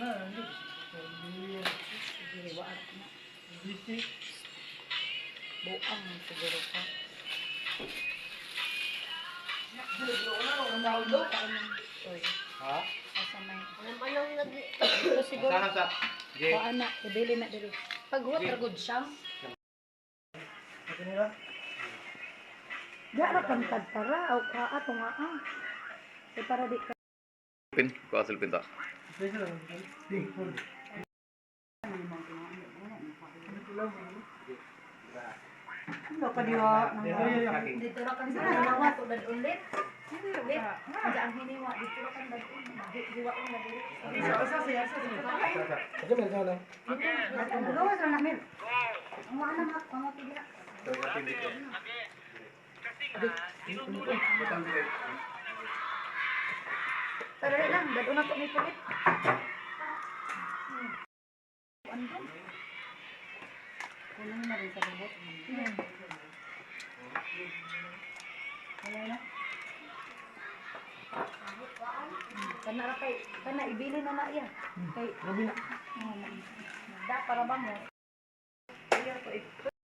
Buang siguro ka. Ha? Asa may. Anong panong Ito siguro. Sa. O anak, ibili na diri. Paghuwat ra gud siyang. Ito nila? Di ra kantad para o ka ato nga ah. E para di ka. Pin, ko asal pinta. Ano pa diwa nang dito ra kan sa nawa to dad ulit. Ulit. Anja ang hiniwa dito ra kan dad ulit. Diwa ko na diri. Asa siya. Ito meron sa lang. Ang gawas ra namin. Ang mga anak mga tiga. Pero lang, dad una to may pulit. Ano? Kunin na rin sa bubot. Wala na. Kana ibili na na iya. Kay, da para ba mo?